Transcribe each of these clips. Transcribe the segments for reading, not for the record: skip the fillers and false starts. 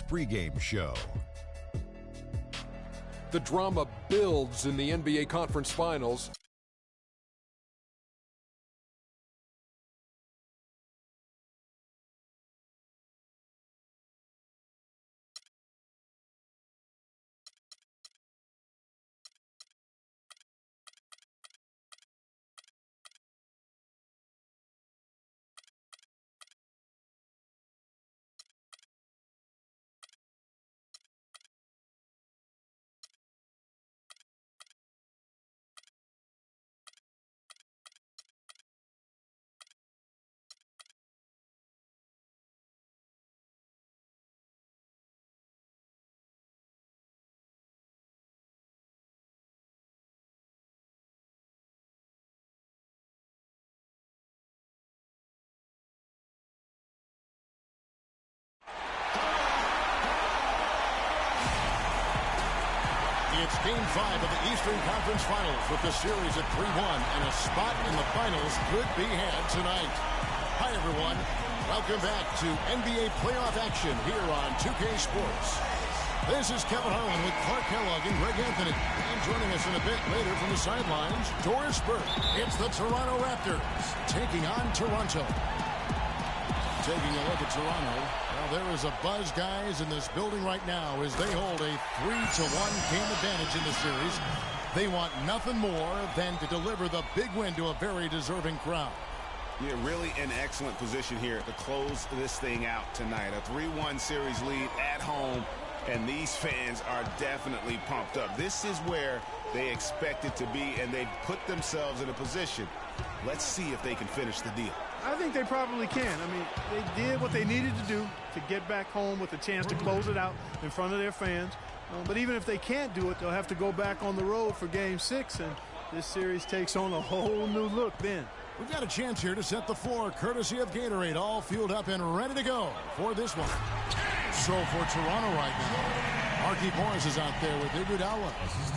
pregame show. The drama builds in the NBA Conference Finals. It's Game 5 of the Eastern Conference Finals with the series at 3-1, and a spot in the finals could be had tonight. Hi, everyone. Welcome back to NBA playoff action here on 2K Sports. This is Kevin Harlan with Clark Kellogg and Greg Anthony. And joining us in a bit later from the sidelines, Doris Burke. It's the Toronto Raptors taking on Toronto. Taking a look at Toronto. Well, there is a buzz, guys, in this building right now as they hold a 3-1 game advantage in the series. They want nothing more than to deliver the big win to a very deserving crowd. Yeah, really in excellent position here to close this thing out tonight. A 3-1 series lead at home, and these fans are definitely pumped up. This is where they expect it to be, and they've put themselves in a position. Let's see if they can finish the deal. I think they probably can. I mean, they did what they needed to do to get back home with a chance to close it out in front of their fans. But even if they can't do it, they'll have to go back on the road for Game 6, and this series takes on a whole new look then. We've got a chance here to set the floor, courtesy of Gatorade, all fueled up and ready to go for this one. So for Toronto right now, Markieff Morris is out there with Iguodala.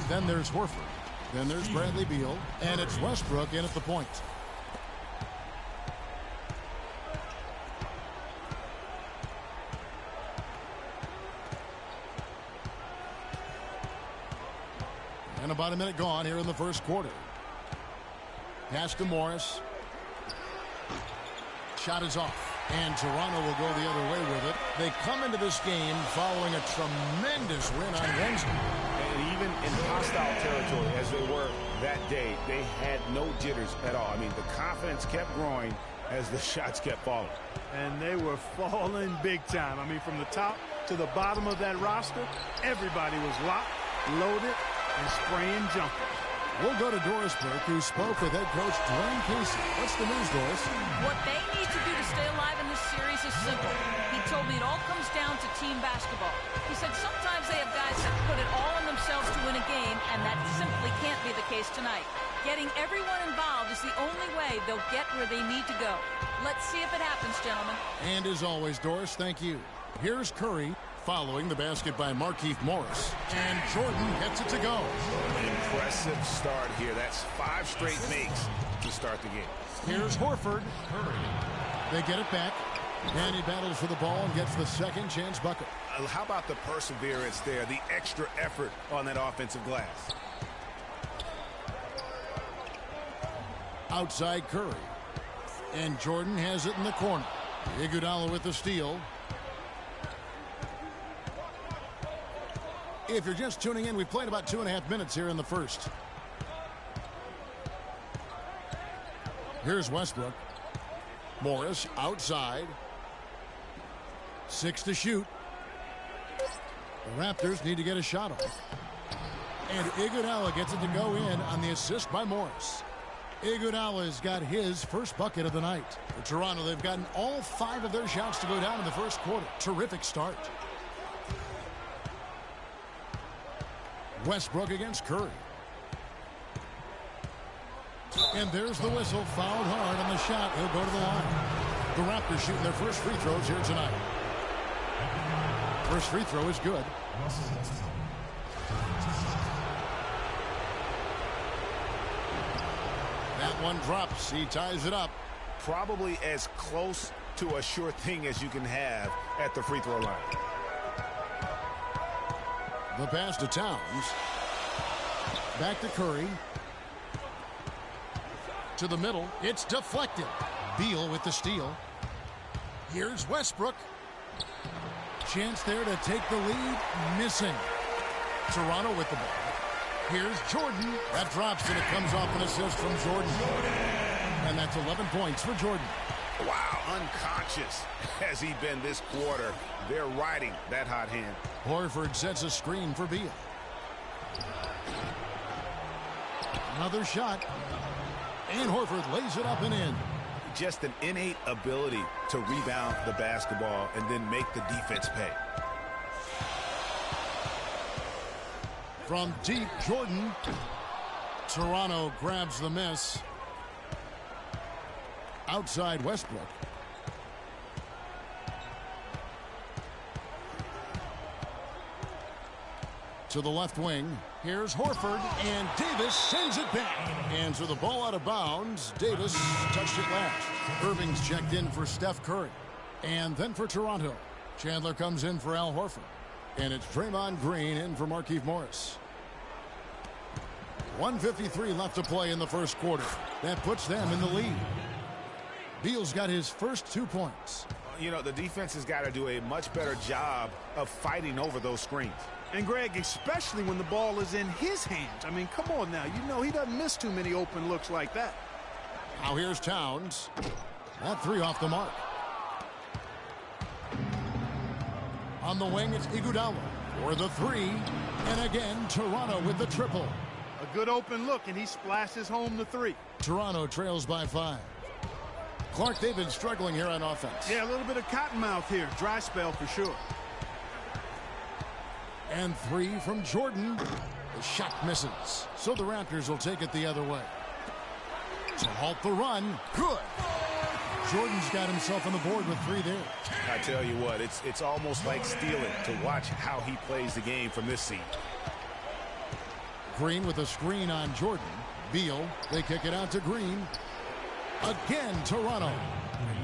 Then there's Horford. Then there's Bradley Beal. And it's Westbrook in at the point. And about a minute gone here in the first quarter. Pass to Morris. Shot is off. And Toronto will go the other way with it. They come into this game following a tremendous win on Wednesday. And even in hostile territory, as they were that day, they had no jitters at all. I mean, the confidence kept growing as the shots kept falling. And they were falling big time. I mean, from the top to the bottom of that roster, everybody was locked, loaded, and spraying jumpers. We'll go to Doris Burke, who spoke with head coach Dwayne Casey. What's the news, Doris? What they need to do to stay alive in this series is simple. He told me it all comes down to team basketball. He said sometimes they have guys that put it all on themselves to win a game, and that simply can't be the case tonight. Getting everyone involved is the only way they'll get where they need to go. Let's see if it happens, gentlemen. And as always, Doris, thank you. Here's Curry following the basket by Markieff Morris. And Jordan gets it to go. An impressive start here. That's 5 straight makes to start the game. Here's Horford. They get it back. And he battles for the ball and gets the second chance bucket. How about the perseverance there, the extra effort on that offensive glass? Outside Curry. And Jordan has it in the corner. Iguodala with the steal. If you're just tuning in, we've played about 2.5 minutes here in the first. Here's Westbrook. Morris outside. 6 to shoot. The Raptors need to get a shot off. And Iguodala gets it to go in on the assist by Morris. Iguodala's got his first bucket of the night. For Toronto, they've gotten all 5 of their shots to go down in the first quarter. Terrific start. Westbrook against Curry. And there's the whistle. Fouled hard on the shot. He'll go to the line. The Raptors shooting their first free throws here tonight. First free throw is good. That one drops. He ties it up. Probably as close to a sure thing as you can have at the free throw line. The pass to Towns. Back to Curry. To the middle. It's deflected. Beal with the steal. Here's Westbrook. Chance there to take the lead. Missing. Toronto with the ball. Here's Jordan. That drops and it comes off an assist from Jordan. And that's 11 points for Jordan. Wow, unconscious has he been this quarter. They're riding that hot hand. Horford sets a screen for Beal. Another shot. And Horford lays it up and in. Just an innate ability to rebound the basketball and then make the defense pay. From deep, Jordan. Toronto grabs the miss. Outside Westbrook. To the left wing. Here's Horford, and Davis sends it back. And so the ball out of bounds. Davis touched it last. Irving's checked in for Steph Curry. And then for Toronto. Chandler comes in for Al Horford. And it's Draymond Green in for Markieff Morris. 1:53 left to play in the first quarter. That puts them in the lead. Beal's got his first 2 points. You know, the defense has got to do a much better job of fighting over those screens. And, Greg, especially when the ball is in his hands. I mean, come on now. You know he doesn't miss too many open looks like that. Now here's Towns. That three off the mark. On the wing, it's Iguodala for the three. And again, Toronto with the triple. A good open look, and he splashes home the three. Toronto trails by 5. Clark, they've been struggling here on offense. Yeah, a little bit of cottonmouth here. Dry spell for sure. And 3 from Jordan. The shot misses. So the Raptors will take it the other way. To halt the run. Good. Jordan's got himself on the board with 3 there. I tell you what, it's almost like stealing to watch how he plays the game from this seat. Green with a screen on Jordan. Beal, they kick it out to Green. Again, Toronto.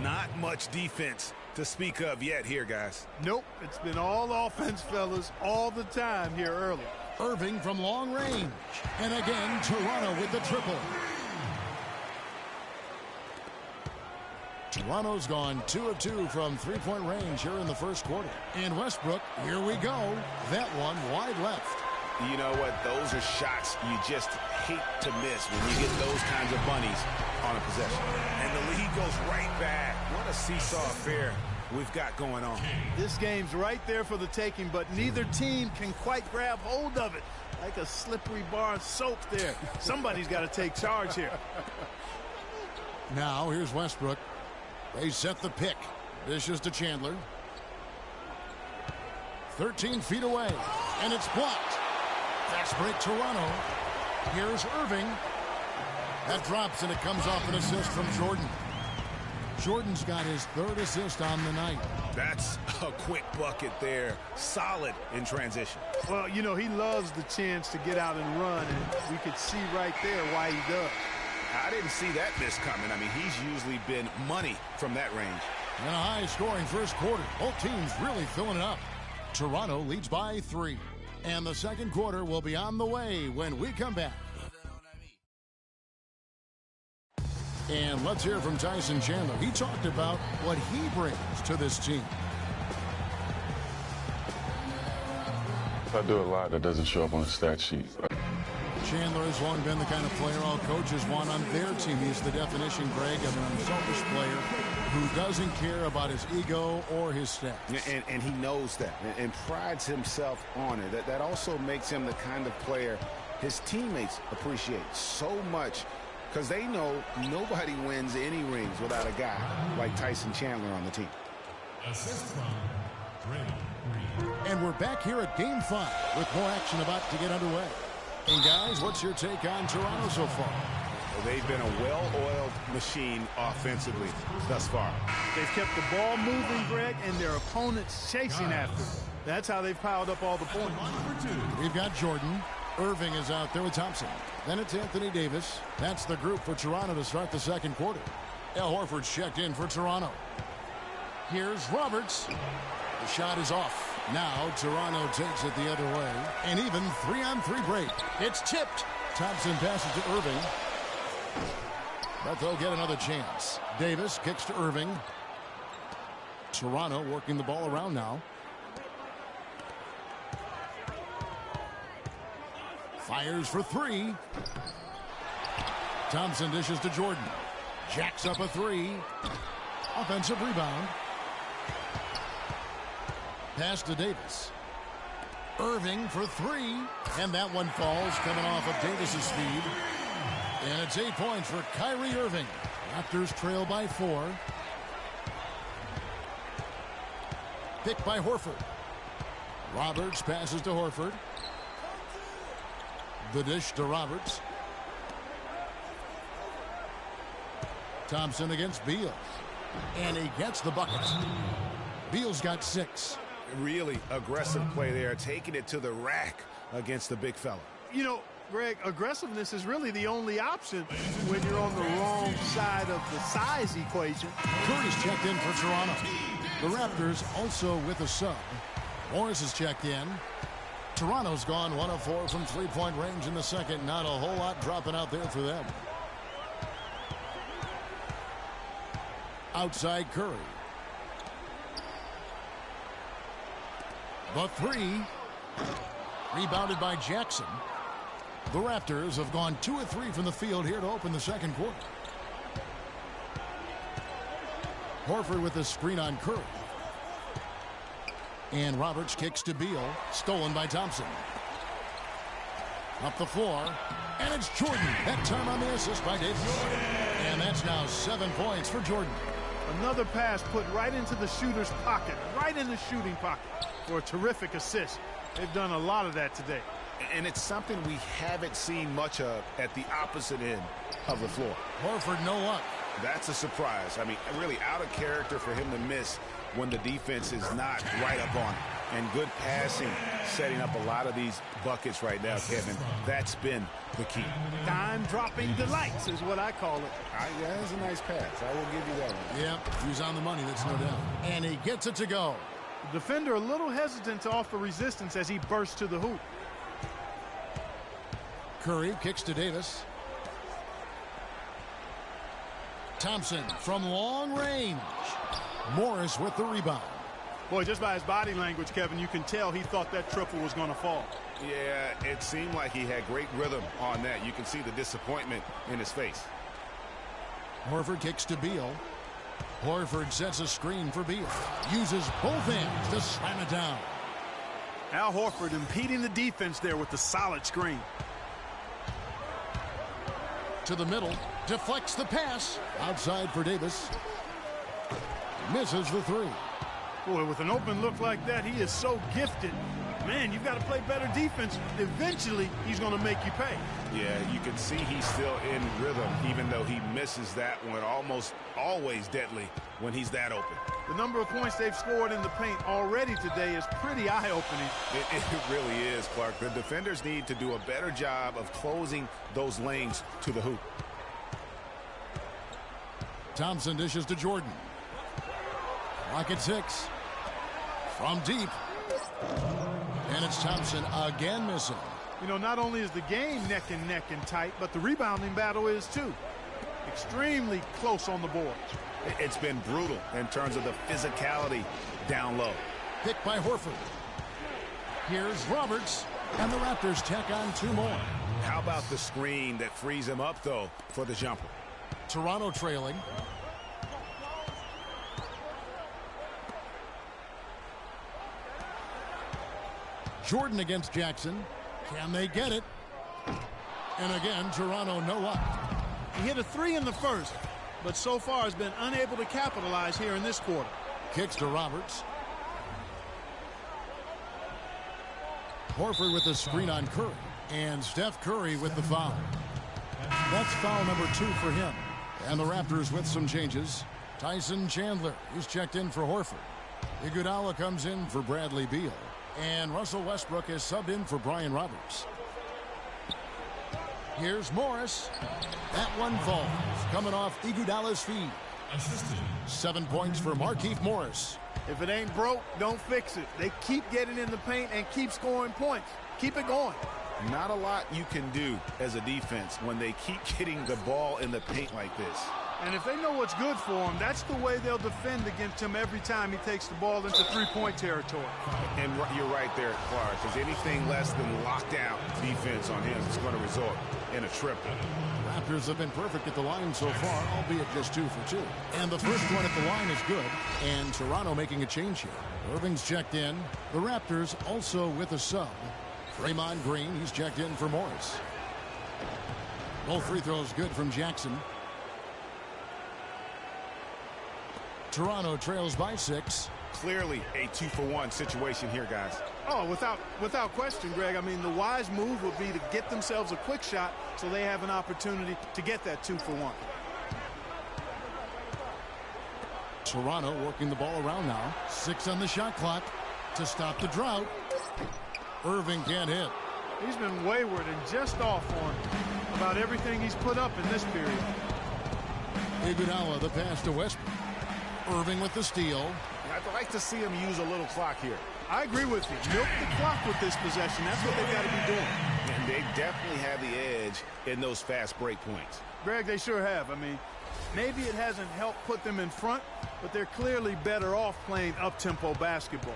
Not much defense to speak of yet here, guys. Nope, it's been all offense, fellas, all the time here early. Irving from long range. And again, Toronto with the triple. Toronto's gone 2 of 2 from three-point range here in the first quarter. And Westbrook, here we go. That one wide left. You know what? Those are shots you just hate to miss when you get those kinds of bunnies on a possession. And the lead goes right back. What a seesaw affair we've got going on. This game's right there for the taking, but neither team can quite grab hold of it. Like a slippery bar of soap there. Somebody's got to take charge here. Now, here's Westbrook. They set the pick. Dishes to Chandler. 13 feet away. And it's blocked. Fast break Toronto. Here's Irving. That drops and it comes off an assist from Jordan. Jordan's got his 3rd assist on the night. That's a quick bucket there. Solid in transition. Well, you know, he loves the chance to get out and run, and we could see right there why he does. I didn't see that miss coming. I mean, he's usually been money from that range. And a high-scoring first quarter. Both teams really filling it up. Toronto leads by 3. And the second quarter will be on the way when we come back. And let's hear from Tyson Chandler. He talked about what he brings to this team. I do a lot that doesn't show up on the stat sheet. Chandler has long been the kind of player all coaches want on their team. He's the definition, Greg, of an unselfish player who doesn't care about his ego or his stats. And he knows that and prides himself on it. That also makes him the kind of player his teammates appreciate so much because they know nobody wins any rings without a guy like Tyson Chandler on the team. And we're back here at Game 5 with more action about to get underway. And guys, what's your take on Toronto so far? Well, they've been a well-oiled machine offensively thus far. They've kept the ball moving, Greg, and their opponents chasing after them. That's how they've piled up all the points. We've got Jordan. Irving is out there with Thompson. Then it's Anthony Davis. That's the group for Toronto to start the second quarter. Al Horford's checked in for Toronto. Here's Roberts. The shot is off. Now Toronto takes it the other way. An even 3-on-3 break. It's tipped. Thompson passes to Irving. But they'll get another chance. Davis kicks to Irving. Toronto working the ball around now. Fires for three. Thompson dishes to Jordan. Jacks up a three. Offensive rebound. Pass to Davis. Irving for three. And that one falls, coming off of Davis's speed. And it's 8 points for Kyrie Irving. Raptors trail by 4. Pick by Horford. Roberts passes to Horford. The dish to Roberts. Thompson against Beal. And he gets the bucket. Beal's got 6. Really aggressive play there, taking it to the rack against the big fella. You know, Greg, aggressiveness is really the only option when you're on the wrong side of the size equation. Curry's checked in for Toronto. The Raptors also with a sub. Morris is checked in. Toronto's gone 1 of 4 from three-point range in the second. Not a whole lot dropping out there for them. Outside Curry. The three. Rebounded by Jackson. The Raptors have gone 2 of 3 from the field here to open the second quarter. Horford with a screen on Curry. And Roberts kicks to Beal. Stolen by Thompson. Up the floor. And it's Jordan. That time on the assist by Davis. And that's now 7 points for Jordan. Another pass put right into the shooter's pocket. Right in the shooting pocket for a terrific assist. They've done a lot of that today. And it's something we haven't seen much of at the opposite end of the floor. Horford no luck. That's a surprise. I mean, really out of character for him to miss when the defense is not right up on him. And good passing, setting up a lot of these buckets right now, Kevin. That's been the key. Dime-dropping delights is what I call it. Yeah, that's a nice pass. I will give you that one. Yep, he's on the money, that's no doubt. And he gets it to go. The defender a little hesitant to offer resistance as he bursts to the hoop. Curry kicks to Davis. Thompson from long range. Morris with the rebound. Boy, just by his body language, Kevin, you can tell he thought that triple was going to fall. Yeah, it seemed like he had great rhythm on that. You can see the disappointment in his face. Horford kicks to Beal. Horford sets a screen for Beal. Uses both hands to slam it down. Al Horford impeding the defense there with the solid screen. To the middle. Deflects the pass. Outside for Davis. Misses the three. Boy, with an open look like that, he is so gifted. Man, you've got to play better defense. Eventually, he's going to make you pay. Yeah, you can see he's still in rhythm, even though he misses that one. Almost always deadly when he's that open. The number of points they've scored in the paint already today is pretty eye-opening. It really is, Clark. The defenders need to do a better job of closing those lanes to the hoop. Thompson dishes to Jordan. Clock at 6. From deep. And it's Thompson again missing. You know, not only is the game neck and neck and tight, but the rebounding battle is too. Extremely close on the boards. It's been brutal in terms of the physicality down low. Picked by Horford. Here's Roberts. And the Raptors tack on 2 more. How about the screen that frees him up, though, for the jumper? Toronto trailing. Jordan against Jackson. Can they get it? And again, Toronto no luck. He hit a 3 in the first, but so far has been unable to capitalize here in this quarter. Kicks to Roberts. Horford with the screen on Curry. And Steph Curry with the foul. That's foul number 2 for him. And the Raptors with some changes. Tyson Chandler is checked in for Horford. Iguodala comes in for Bradley Beal. And Russell Westbrook is subbed in for Brian Roberts. Here's Morris. That one falls. Coming off Iguodala's feed. 7 points for Markieff Morris. If it ain't broke, don't fix it. They keep getting in the paint and keep scoring points. Keep it going. Not a lot you can do as a defense when they keep getting the ball in the paint like this. And if they know what's good for them, that's the way they'll defend against him every time he takes the ball into three-point territory. And you're right there, Clark, because anything less than lockdown defense on him is going to result in a triple. Raptors have been perfect at the line so far, albeit just 2 for 2. And the first one at the line is good. And Toronto making a change here. Irving's checked in. The Raptors also with a sub. Draymond Green, he's checked in for Morris. Both free throws good from Jackson. Toronto trails by 6. Clearly a 2-for-1 situation here, guys. Oh, without question, Greg. I mean, the wise move would be to get themselves a quick shot so they have an opportunity to get that 2-for-1. Toronto working the ball around now. 6 on the shot clock to stop the drought. Irving can't hit. He's been wayward and just off on about everything he's put up in this period. Iguodala the pass to Westbrook. Irving with the steal. I'd like to see him use a little clock here. I agree with you. Milk the clock with this possession. That's what they've got to be doing. And they definitely have the edge in those fast break points. Greg, they sure have. I mean, maybe it hasn't helped put them in front, but they're clearly better off playing up-tempo basketball.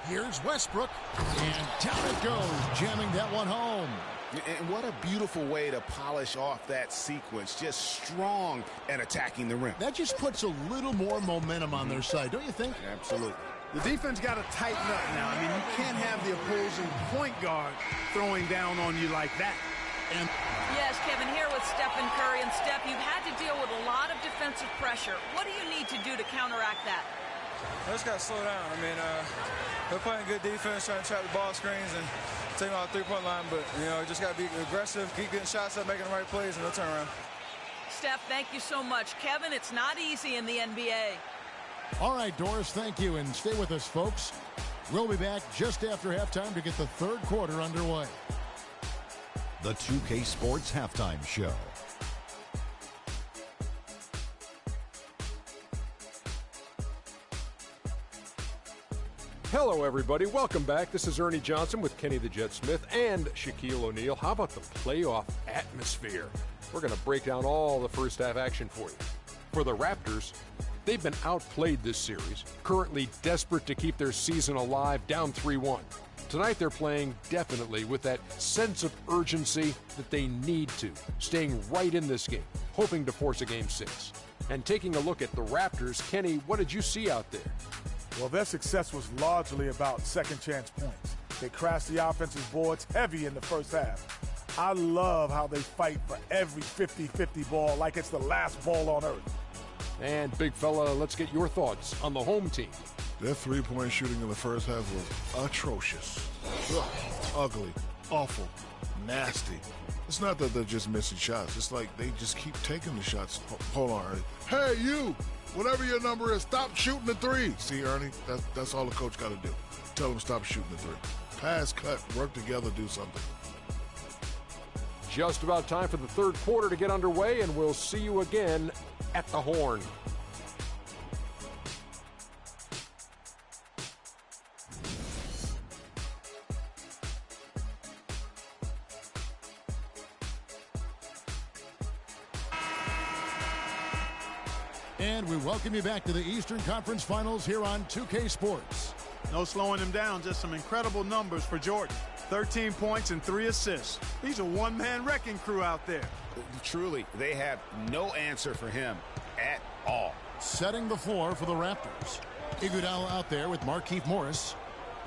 Here's Westbrook. And down it goes, jamming that one home. And what a beautiful way to polish off that sequence. Just strong and attacking the rim. That just puts a little more momentum on their side, don't you think? Absolutely. The defense got to tighten up now. I mean, you can't have the opposing point guard throwing down on you like that. And yes, Kevin, here with Stephen Curry. And Steph, you've had to deal with a lot of defensive pressure. What do you need to do to counteract that? I just got to slow down. I mean, they're playing good defense, trying to trap the ball screens and take them out the three-point line. But, you know, just got to be aggressive, keep getting shots up, making the right plays, and they'll turn around. Steph, thank you so much. Kevin, it's not easy in the NBA. all right, Doris, thank you. And stay with us, folks. We'll be back just after halftime to get the third quarter underway. The 2K Sports Halftime Show. Hello, everybody. Welcome back. This is Ernie Johnson with Kenny the Jet Smith and Shaquille O'Neal. How about the playoff atmosphere? We're going to break down all the first half action for you. For the Raptors, they've been outplayed this series, currently desperate to keep their season alive, down 3-1. Tonight they're playing definitely with that sense of urgency that they need to, staying right in this game, hoping to force a Game 6. And taking a look at the Raptors, Kenny, what did you see out there? Well, their success was largely about second chance points. They crashed the offensive boards heavy in the first half. I love how they fight for every 50-50 ball like it's the last ball on earth. And big fella, let's get your thoughts on the home team. Their three-point shooting in the first half was atrocious. Ugh, ugly, awful, nasty. It's not that they're just missing shots. It's like they just keep taking the shots. Hold on, Ernie. Hey, you! Whatever your number is, stop shooting the three. See, Ernie, that's all the coach got to do. Tell them stop shooting the three. Pass, cut, work together, do something. Just about time for the third quarter to get underway, and we'll see you again at the Horn. And we welcome you back to the Eastern Conference Finals here on 2K Sports. No slowing him down, just some incredible numbers for Jordan. 13 points and 3 assists. He's a one-man wrecking crew out there. Truly, they have no answer for him at all. Setting the floor for the Raptors. Iguodala out there with Markieff Morris.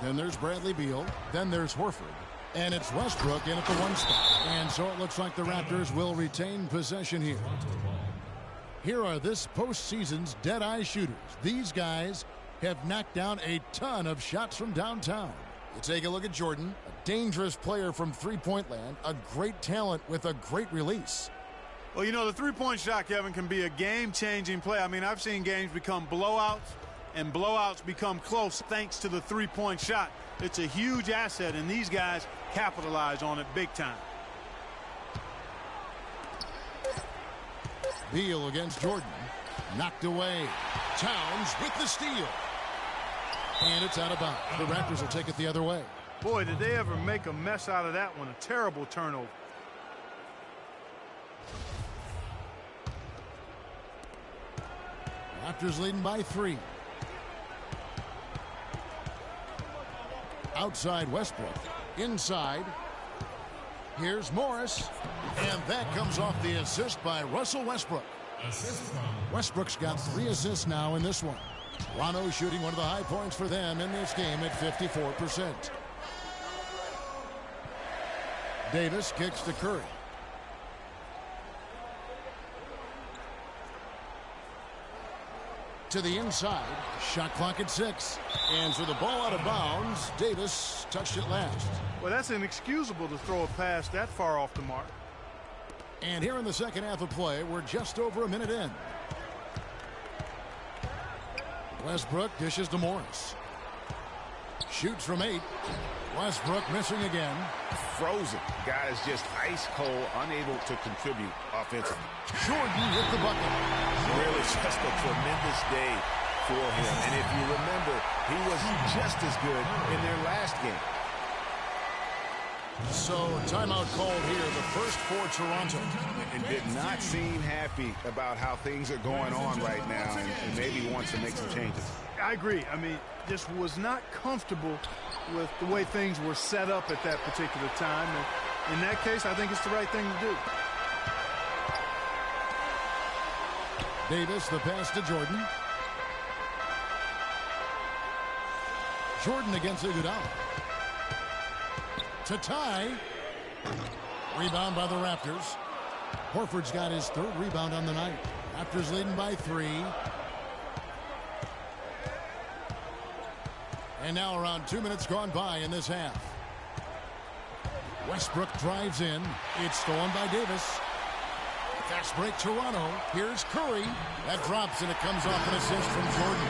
Then there's Bradley Beal. Then there's Horford. And it's Westbrook in at the 1 spot. And so it looks like the Raptors will retain possession here. Here are this postseason's dead-eye shooters. These guys have knocked down a ton of shots from downtown. You take a look at Jordan, a dangerous player from three-point land, a great talent with a great release. Well, you know, the three-point shot, Kevin, can be a game-changing play. I mean, I've seen games become blowouts, and blowouts become close thanks to the three-point shot. It's a huge asset, and these guys capitalize on it big time. Beal against Jordan. Knocked away. Towns with the steal. And it's out of bounds. The Raptors will take it the other way. Boy, did they ever make a mess out of that one. A terrible turnover. Raptors leading by 3. Outside Westbrook. Inside. Here's Morris. And that comes off the assist by Russell Westbrook. Westbrook's got 3 assists now in this one. Toronto shooting one of the high points for them in this game at 54%. Davis kicks to Curry. To the inside. Shot clock at 6. And so the ball out of bounds. Davis touched it last. Well, that's inexcusable to throw a pass that far off the mark. And here in the second half of play, we're just over a minute in. Westbrook dishes to Morris. Shoots from 8. Westbrook missing again. Frozen. Guy is just ice cold, unable to contribute offensively. Jordan with the bucket. Really just a tremendous day for him. And if you remember, he was just as good in their last game. So timeout called here, the first for Toronto. And did not seem happy about how things are going on right now, and maybe wants to make some changes. I agree. I mean, just was not comfortable with the way things were set up at that particular time. And in that case, I think it's the right thing to do. Davis, the pass to Jordan. Jordan against Iguodala. To tie. Rebound by the Raptors. Horford's got his 3rd rebound on the night. Raptors leading by 3. And now around 2 minutes gone by in this half. Westbrook drives in. It's stolen by Davis. Fast break Toronto. Here's Curry. That drops and it comes off an assist from Jordan.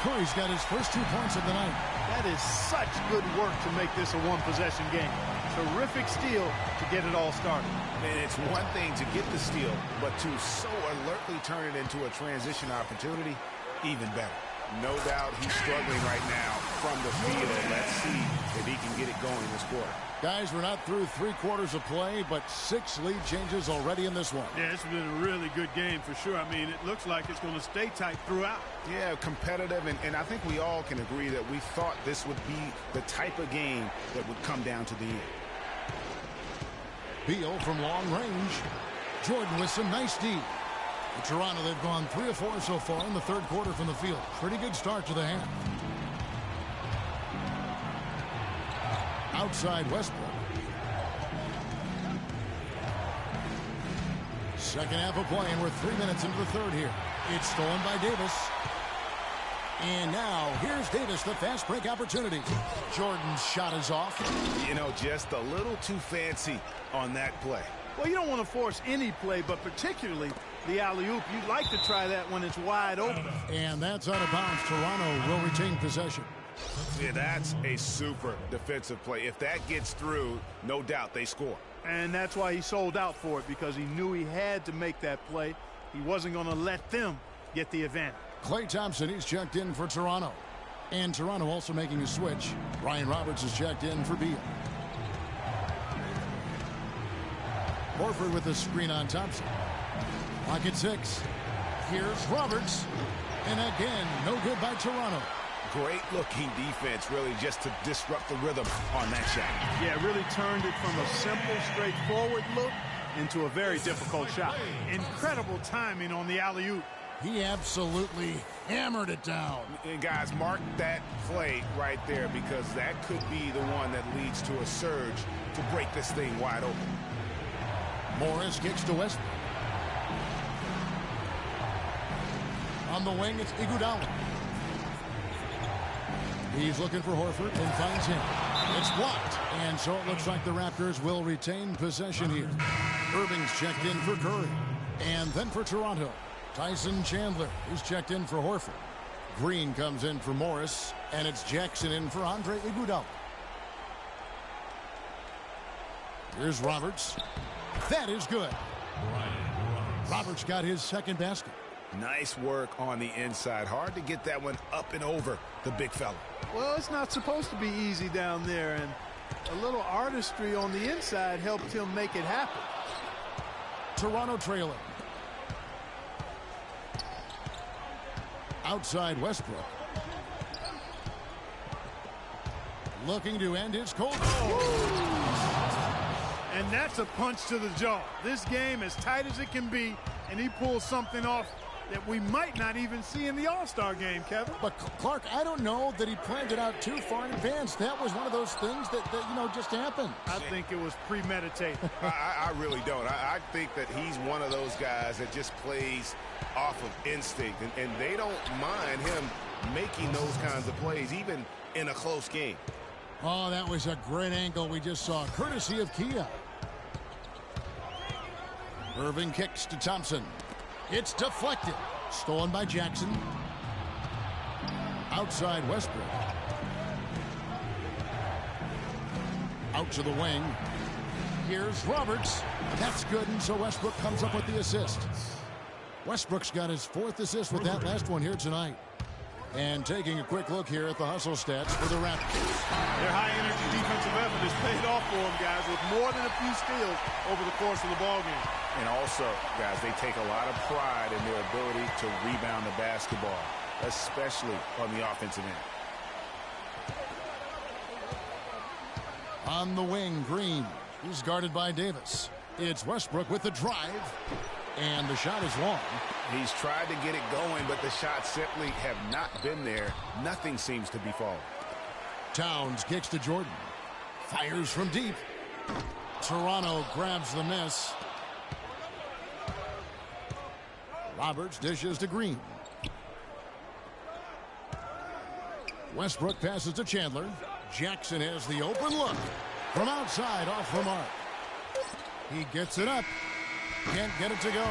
Curry's got his first 2 points of the night. That is such good work to make this a one-possession game. Terrific steal to get it all started. And it's one thing to get the steal, but to so alertly turn it into a transition opportunity, even better. No doubt he's struggling right now from the field. Let's see if he can get it going this quarter. Guys, we're not through 3 quarters of play, but 6 lead changes already in this one. Yeah, it's been a really good game for sure. I mean, it looks like it's going to stay tight throughout. Yeah, competitive, and I think we all can agree that we thought this would be the type of game that would come down to the end. Beal from long range. Jordan with some nice D. In Toronto, they've gone 3 of 4 so far in the 3rd quarter from the field. Pretty good start to the half. Outside Westbrook. Second half of play, and we're 3 minutes into the 3rd here. It's stolen by Davis. And now, here's Davis, the fast break opportunity. Jordan's shot is off. You know, just a little too fancy on that play. Well, you don't want to force any play, but particularly the alley-oop. You'd like to try that when it's wide open. And that's out of bounds. Toronto will retain possession. Yeah, that's a super defensive play. If that gets through, no doubt they score. And that's why he sold out for it, because he knew he had to make that play. He wasn't going to let them get the advantage. Klay Thompson, he's checked in for Toronto. And Toronto also making a switch. Ryan Roberts is checked in for Beal. Horford with the screen on Thompson. Clock at 6. Here's Roberts. And again, no good by Toronto. Great looking defense, really, just to disrupt the rhythm on that shot. Yeah, really turned it from a simple, straightforward look into a very difficult shot. Incredible timing on the alley-oop. He absolutely hammered it down. And guys, mark that play right there, because that could be the one that leads to a surge to break this thing wide open. Morris kicks to Westbrook. On the wing, it's Iguodala. He's looking for Horford and finds him. It's blocked. And so it looks like the Raptors will retain possession here. Irving's checked in for Curry. And then for Toronto, Tyson Chandler. He's checked in for Horford. Green comes in for Morris. And it's Jackson in for Andre Iguodala. Here's Roberts. That is good. Roberts got his second basket. Nice work on the inside. Hard to get that one up and over the big fella. Well, it's not supposed to be easy down there, and a little artistry on the inside helped him make it happen. Toronto trailing. Outside Westbrook. Looking to end his cold. And that's a punch to the jaw. This game as tight as it can be, and he pulls something off that we might not even see in the All-Star game, Kevin. But Clark, I don't know that he planned it out too far in advance. That was one of those things that just happened. I think it was premeditated. I really don't. I think that he's one of those guys that just plays off of instinct, and they don't mind him making those kinds of plays, even in a close game. Oh, that was a great angle we just saw, courtesy of Kia. Irving kicks to Thompson. It's deflected. Stolen by Jackson. Outside Westbrook. Out to the wing. Here's Roberts. That's good, and so Westbrook comes up with the assist. Westbrook's got his 4th assist with that last one here tonight. And taking a quick look here at the hustle stats for the Raptors. Their high-energy defensive effort has paid off for them, guys, with more than a few steals over the course of the ballgame. And also, guys, they take a lot of pride in their ability to rebound the basketball, especially on the offensive end. On the wing, Green. He's guarded by Davis. It's Westbrook with the drive. And the shot is long. He's tried to get it going, but the shots simply have not been there. Nothing seems to be falling. Towns kicks to Jordan. Fires from deep. Toronto grabs the miss. Roberts dishes to Green. Westbrook passes to Chandler. Jackson has the open look. From outside, off the mark. He gets it up. Can't get it to go.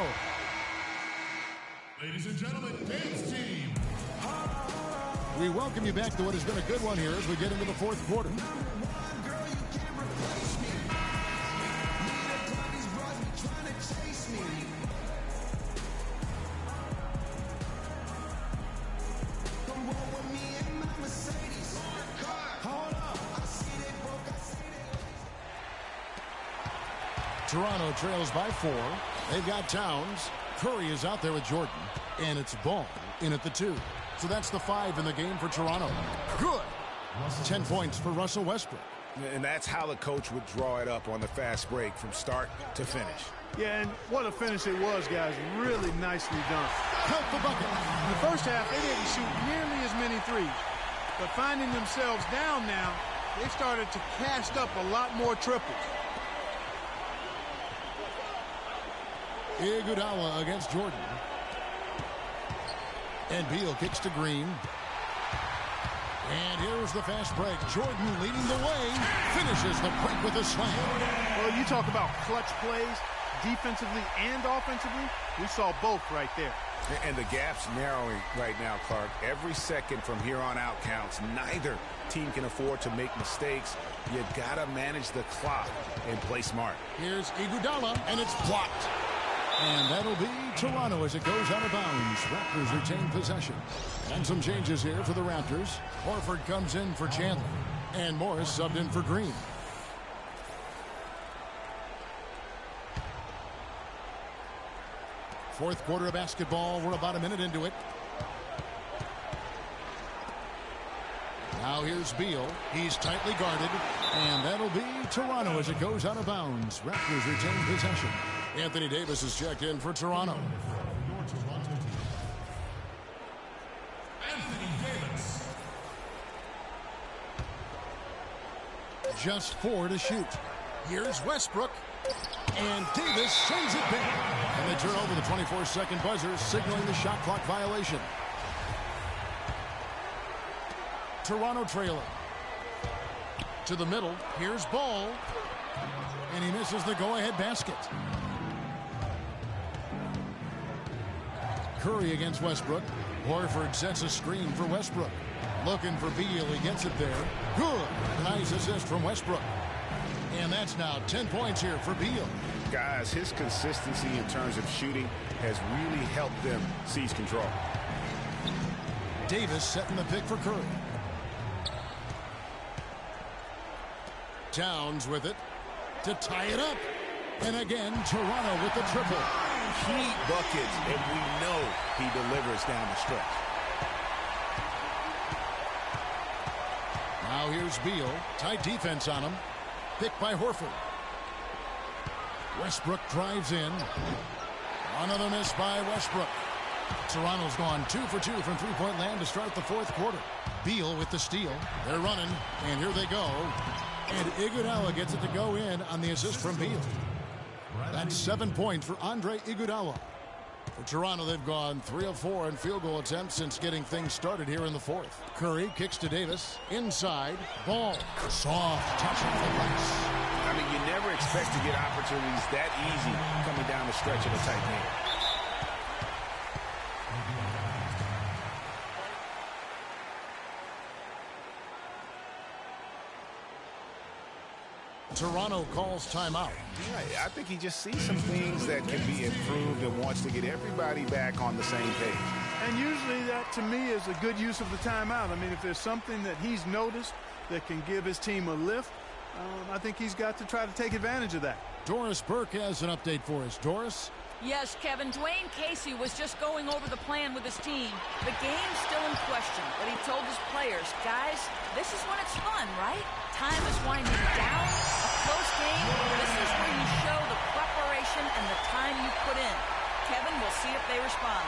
Ladies and gentlemen, dance team. We welcome you back to what has been a good one here as we get into the 4th quarter. Toronto trails by 4. They've got Towns. Curry is out there with Jordan. And it's Ball in at the 2. So that's the 5 in the game for Toronto. Good. 10 points for Russell Westbrook. And that's how the coach would draw it up on the fast break from start to finish. Yeah, and what a finish it was, guys. Really nicely done. Count the bucket. In the first half, they didn't shoot nearly as many threes. But finding themselves down now, they started to cast up a lot more triples. Iguodala against Jordan. And Beal kicks to Green. And here's the fast break. Jordan leading the way. Finishes the break with a slam. Well, you talk about clutch plays, defensively and offensively. We saw both right there. And the gap's narrowing right now, Clark. Every second from here on out counts. Neither team can afford to make mistakes. You gotta manage the clock and play smart. Here's Iguodala, and it's blocked. And that'll be Toronto as it goes out of bounds. Raptors retain possession. And some changes here for the Raptors. Horford comes in for Chandler. And Morris subbed in for Green. Fourth quarter of basketball. We're about a minute into it. Now here's Beal. He's tightly guarded. And that'll be Toronto as it goes out of bounds. Raptors retain possession. Anthony Davis is checked in for Toronto. Anthony Davis. Just 4 to shoot. Here's Westbrook. And Davis sends it back. And they turn over the 24-second buzzer, signaling the shot clock violation. Toronto trailing. To the middle. Here's Ball. And he misses the go-ahead basket. Curry against Westbrook. Horford sets a screen for Westbrook. Looking for Beal. He gets it there. Good. Nice assist from Westbrook. And that's now 10 points here for Beal. Guys, his consistency in terms of shooting has really helped them seize control. Davis setting the pick for Curry. Towns with it to tie it up. And again, Toronto with the triple. Key buckets, and we know he delivers down the stretch. Now here's Beal. Tight defense on him. Picked by Horford. Westbrook drives in. Another miss by Westbrook. Toronto's gone 2 for 2 from three-point land to start the fourth quarter. Beal with the steal. They're running, and here they go. And Iguodala gets it to go in on the assist from Beal. That's 7 points for Andre Iguodala. For Toronto, they've gone 3 of 4 in field goal attempts since getting things started here in the fourth. Curry kicks to Davis. Inside. Ball. Soft touch off the glass. I mean, you never expect to get opportunities that easy coming down the stretch of a tight game. Toronto calls timeout. Yeah, I think he just sees some things that can be improved and wants to get everybody back on the same page. And usually that, to me, is a good use of the timeout. I mean, if there's something that he's noticed that can give his team a lift, I think he's got to try to take advantage of that. Doris Burke has an update for us. Doris? Yes, Kevin, Dwayne Casey was just going over the plan with his team. The game's still in question, but he told his players, guys, this is when it's fun, right? Time is winding down. A close game, this is where you show the preparation and the time you put in. Kevin, we'll see if they respond.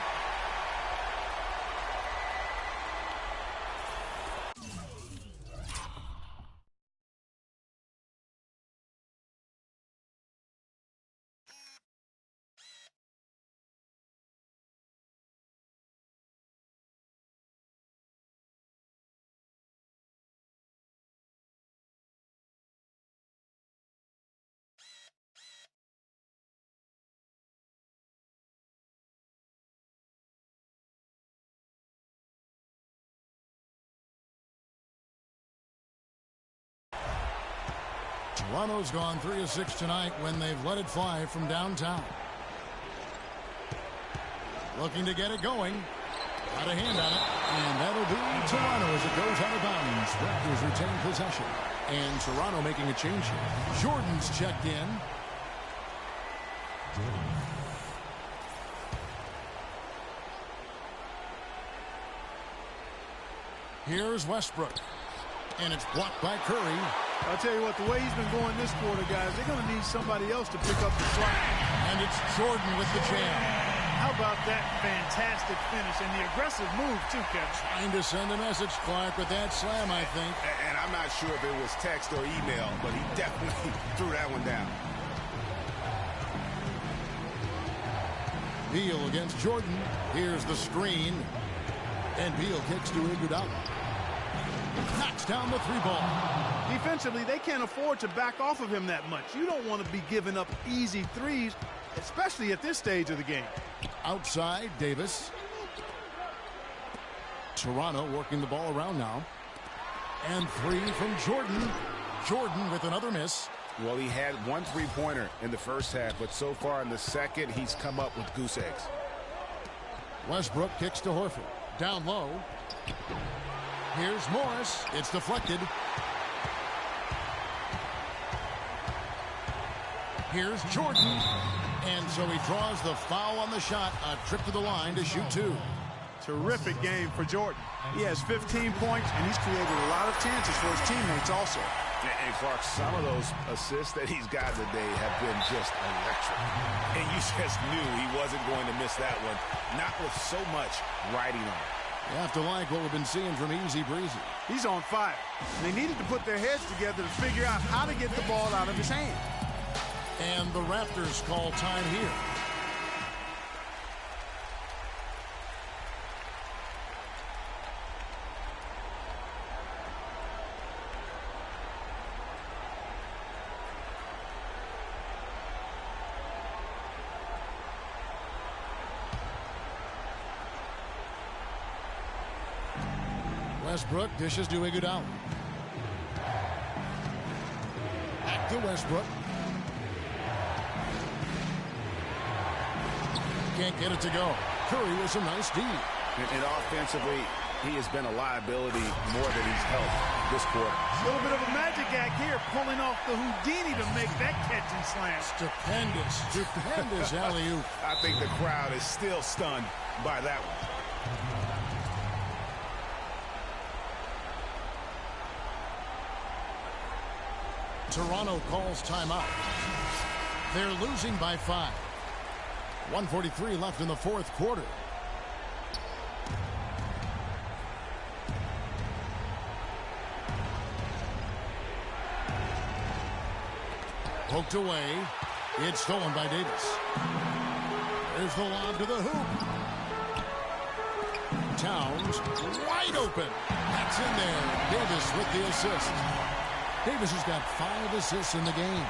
Toronto's gone 3 of 6 tonight when they've let it fly from downtown. Looking to get it going. Got a hand on it. And that'll be Toronto as it goes out of bounds. Raptors retain possession. And Toronto making a change here. Jordan's checked in. Here's Westbrook. And it's blocked by Curry. I'll tell you what, the way he's been going this quarter, guys, they're going to need somebody else to pick up the slack. And it's Jordan with the jam. How about that fantastic finish and the aggressive move, too, Kevin? Trying to send a message, Clark, with that slam, I think. And I'm not sure if it was text or email, but he definitely threw that one down. Beal against Jordan. Here's the screen. And Beal kicks to Iguodala. Knocks down the 3-ball. Defensively, they can't afford to back off of him that much. You don't want to be giving up easy threes, especially at this stage of the game. Outside, Davis. Toronto working the ball around now. And 3 from Jordan. Jordan with another miss. Well, he had 1 3-pointer in the first half, but so far in the second, he's come up with goose eggs. Westbrook kicks to Horford. Down low. Here's Morris. It's deflected. Here's Jordan. And so he draws the foul on the shot. A trip to the line to shoot 2. Terrific game for Jordan. He has 15 points, and he's created a lot of chances for his teammates also. And Clark, some of those assists that he's got today have been just electric. And you just knew he wasn't going to miss that one, not with so much riding on it. You have to like what we've been seeing from Easy Breezy. He's on fire. They needed to put their heads together to figure out how to get the ball out of his hand. And the Raptors call time here. Westbrook dishes to Iguodala. Back to Westbrook. can't get it to go. Curry with some nice D. And offensively, he has been a liability more than he's helped this quarter. A little bit of a magic act here, pulling off the Houdini to make that catch and slam. Stupendous alley-oop. I think the crowd is still stunned by that one. Toronto calls timeout. They're losing by 5. 1:43 left in the fourth quarter. Poked away. It's stolen by Davis. There's the lob to the hoop. Towns wide open. That's in there. Davis with the assist. Davis has got 5 assists in the game.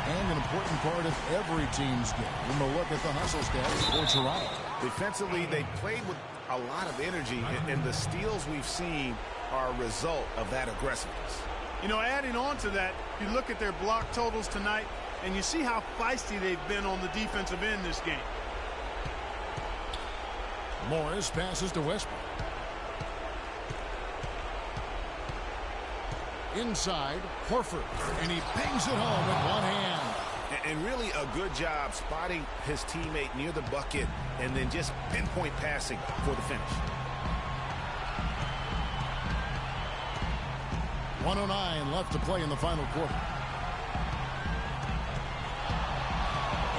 And an important part of every team's game. We'll look at the hustle stats for Toronto. Defensively, they played with a lot of energy, and the steals we've seen are a result of that aggressiveness. You know, adding on to that, you look at their block totals tonight, and you see how feisty they've been on the defensive end this game. Morris passes to Westbrook. Inside, Horford, and he bangs it home with one hand. And really a good job spotting his teammate near the bucket and then just pinpoint passing for the finish. 1:09 left to play in the final quarter.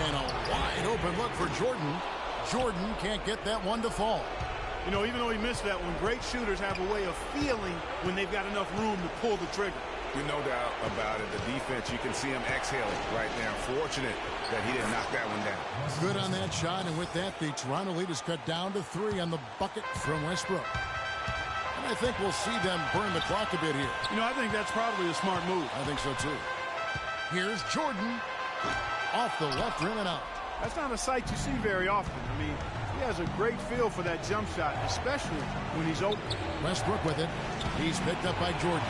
And a wide open look for Jordan. Jordan can't get that one to fall. You know, even though he missed that one, great shooters have a way of feeling when they've got enough room to pull the trigger. No doubt about it. The defense, you can see him exhaling right now. Fortunate that he didn't knock that one down. Good on that shot, and with that, the Toronto lead is cut down to 3 on the bucket from Westbrook. And I think we'll see them burn the clock a bit here. You know, I think that's probably a smart move. I think so, too. Here's Jordan. Off the left rim and out. That's not a sight you see very often. I mean, he has a great feel for that jump shot, especially when he's open. Westbrook with it. He's picked up by Jordan.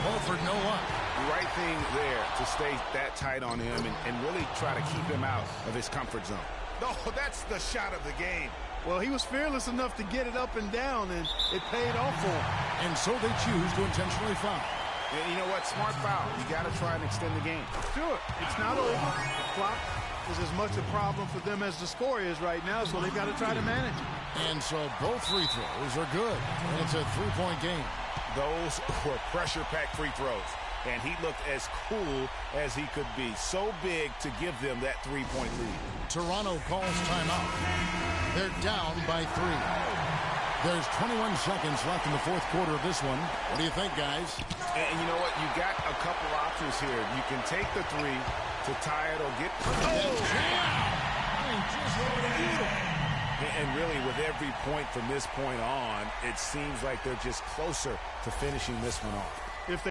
Horford, no luck. The right thing there to stay that tight on him and really try to keep him out of his comfort zone. No, that's the shot of the game. Well, he was fearless enough to get it up and down, and it paid off for him. And so they choose to intentionally foul. And you know what? Smart foul. You got to try and extend the game. Sure. It's not over. The clock is as much a problem for them as the score is right now, so they've got to try to manage it. And so both free throws are good. And it's a 3-point game. Those were pressure-packed free throws. And he looked as cool as he could be. So big to give them that 3-point lead. Toronto calls timeout. They're down by 3. There's 21 seconds left in the fourth quarter of this one. What do you think, guys? And you know what? You got a couple options here. You can take the 3 to tie it or get... And really, with every point from this point on, it seems like they're just closer to finishing this one off. If they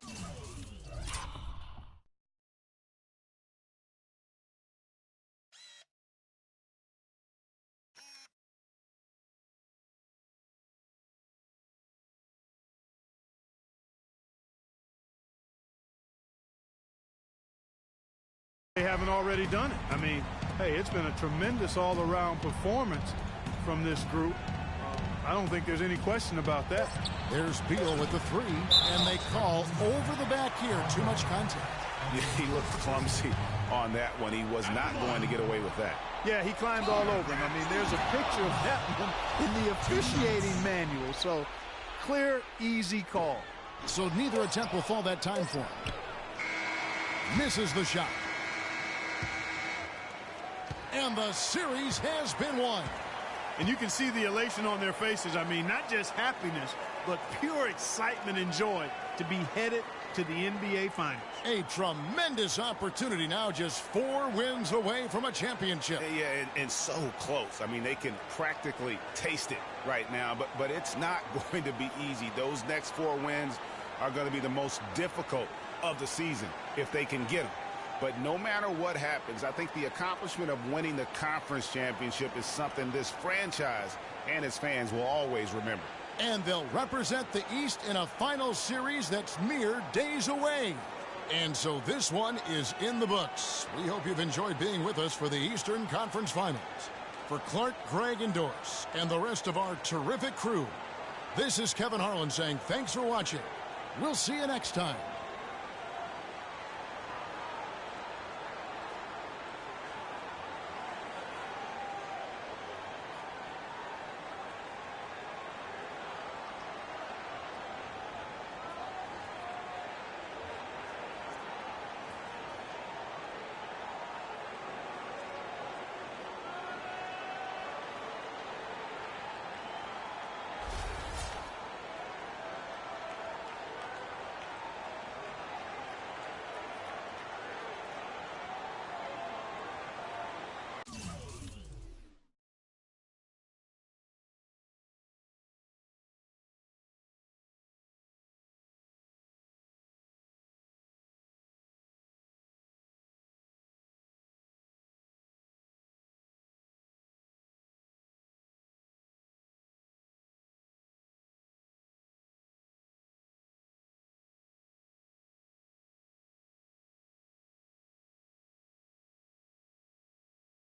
haven't already done it. I mean, hey, it's been a tremendous all-around performance from this group. I don't think there's any question about that. There's Beal with the 3, and they call over the back here. Too much contact. Yeah, he looked clumsy on that one. He was not going to get away with that. Yeah, he climbed all over him. I mean, there's a picture of that one in the officiating manual. So, clear, easy call. So neither attempt will fall that time for him. Misses the shot. And the series has been won. And you can see the elation on their faces. I mean, not just happiness, but pure excitement and joy to be headed to the NBA Finals. A tremendous opportunity now, just 4 wins away from a championship. Yeah, and so close. I mean, they can practically taste it right now, but it's not going to be easy. Those next 4 wins are going to be the most difficult of the season if they can get them. But no matter what happens, I think the accomplishment of winning the conference championship is something this franchise and its fans will always remember. And they'll represent the East in a final series that's mere days away. And so this one is in the books. We hope you've enjoyed being with us for the Eastern Conference Finals. For Clark, Greg, and Doris, and the rest of our terrific crew, this is Kevin Harlan saying thanks for watching. We'll see you next time.